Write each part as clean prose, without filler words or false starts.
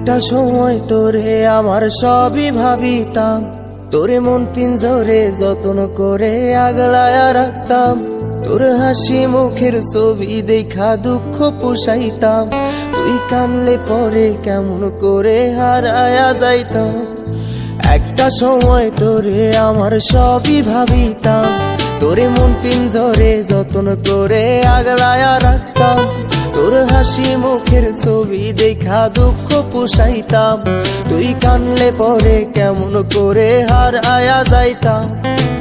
একটা সময় তোরে আমার সবই ভাবিতাম, তোরে মন পিঞ্জরে যত্ন করে আগলায়া রাখতাম। তোর হাসি মুখের ছবি দেখা দুঃখ পোষাইতাম, তুই কানলে পরে কেমন করে হারায়া যাইতাম। একটা সময় তোরে আমার সবই ভাবিতাম, তোরে মন পিঞ্জরে যত্ন করে আগলায়া রাখতাম। তোর হাসি মুখের ছবি দেখা দুঃখ পোষাইতাম, তুই কানলে পরে কেমন করে হারায়া যাইতাম।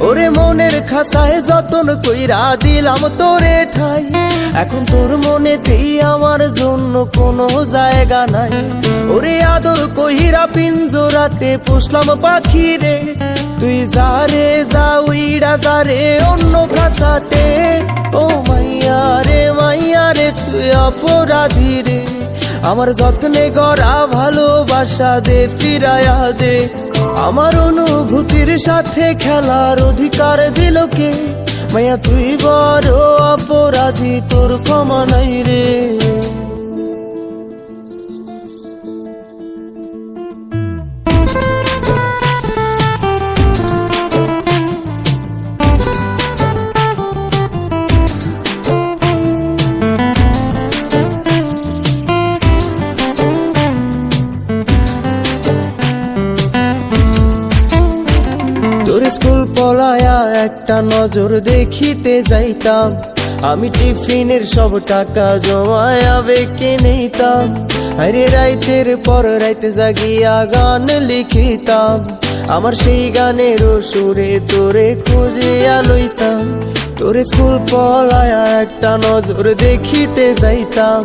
ওরে মনের খাঁচায় যতন কইরা দিলাম তোরে ঠাই, এখন তোর মনেতেই আমার জন্য কোনো জায়গা নাই। ওরে আদর কইরা পিঞ্জরাতে পুষলাম পাখি রে, তুই যারে যা উইড়া যারে অন্য খাঁচাতে। ও মাইয়া রে তুই অপরাধী রে, আমার যত্নে গড়া ভালোবাসা দে ফিরায়া দে। আমার অনুভূতির সাথে খেলার অধিকার দিল কে? মাইয়া তুই বড় অপরাধী, তোর ক্ষমা নাই রে। তোর স্কুল পলায়া একটা নজর দেখিতে যাইতাম, আমি টিফিনের সব টাকা জমায়া বেঁকে নিতাম। আরে রাইতের পর রাইতে জাগিয়া গান লিখিতাম, আমার সেই গানের সুরে তোরে খুঁজিয়া লইতাম। তোর স্কুল পলায়া একটা নজর দেখিতে যাইতাম,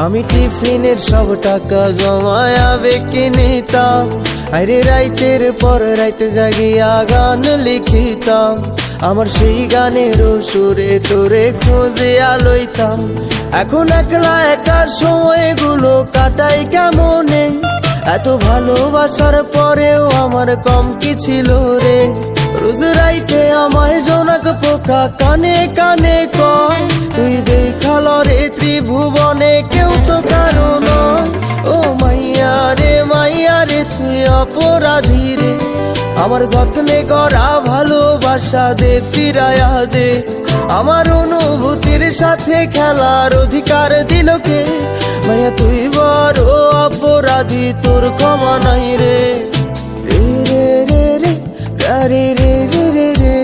আমি টিফিনের সব টাকা জমায়া বেঁকে নিতাম। আরে রাইতের পর রাইতে জাগিয়া গান লিখিতাম, আমার সেই গানের সুরে তোরে খুঁজিয়া লইতাম। এখন একলা একা সময়গুলো কাটাই কেমনে, এত ভালোবাসার পরেও আমার কম কি ছিল রে। রোজ রাইতে আমায় জোনাক পোকা কানে কানে কয়, তুই দেখাল রে ত্রিভুবনে কেউ তো কারো নয়। ও মাইয়া রে তুই অপরাধী রে, আমার যত্নে গড়া ভালোবাসা দে ফিরায়া দে। আমার অনুভূতির সাথে খেলার অধিকার দিল কে? মাইয়া তুই বড় অপরাধী, তোর ক্ষমা নাই রে। রে রে রে রে রে রে রে রে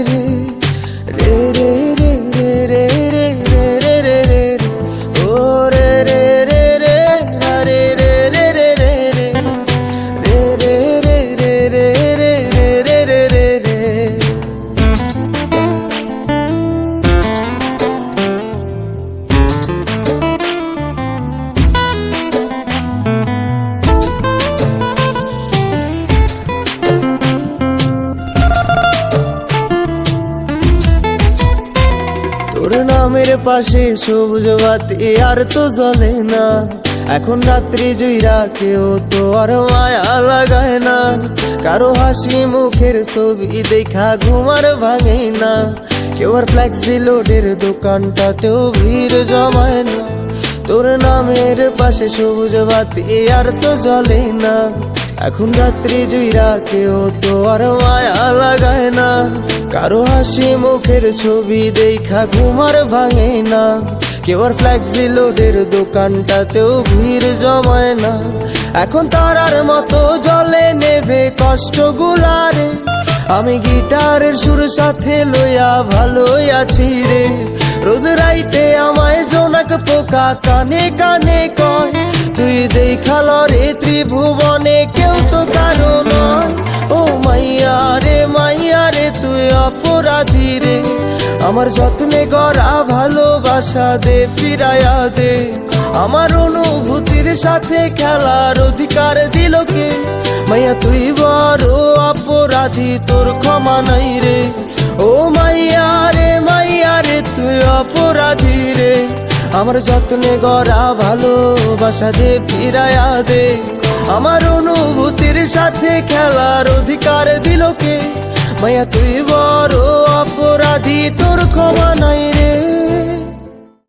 রে রে রে রে রে রে রে রে রে ও রে রে রে রে রে রে রে রে রে রে রে রে রে রে রে। তোর নামের পাশে সবুজ বাতি আর তো জ্বলে না, এখন রাত্রি জুইরা কেউ তো আর মায়া লাগায় না। কারো হাসি মুখের ছবি দেখা ঘুমার ভাঙে না, কেউ আর ফ্লেক্সি লোডের দোকানটাতেও ভিড় জমায় না। তোর নামের পাশে সবুজ বাতি আর তো জ্বলে না, এখন রাত্রি জুইরা কেউ তো আর মায়া লাগায় না। কারো হাসি মুখের ছবি দেখা ঘুমার ভাঙে না, কেউ আর ফ্লেক্সি লোডের দোকানটাতেও ভিড় জমায় না। এখন তারার মতো জলে নেবে কষ্ট গুলারে, আমি গিটারের সুর সাথে লইয়া ভালোই আছি রে। রোজ রাইতে আমায় জোনাক পোকা কানে কানে কয়, তুই দেখাল রে ত্রিভুবনে কেউ তো কারো নয়। ও মাইয়া রে তুই অপরাধী রে, আমার যত্নে গড়া ভালোবাসা দে ফিরায়া দে। আমার অনুভূতির সাথে খেলার অধিকার দিল কে? মাইয়া তুই বড় অপরাধী, তোর ক্ষমা নাই রে। ও মাইয়া রে তুই অপরাধী রে, আমার যত্নে গড়া ভালোবাসা দে ফিরায়া দে। আমার অনুভূতির সাথে খেলার অধিকার দিল কে? মাইয়া তুই বড় অপরাধী, তোর ক্ষমা নাই।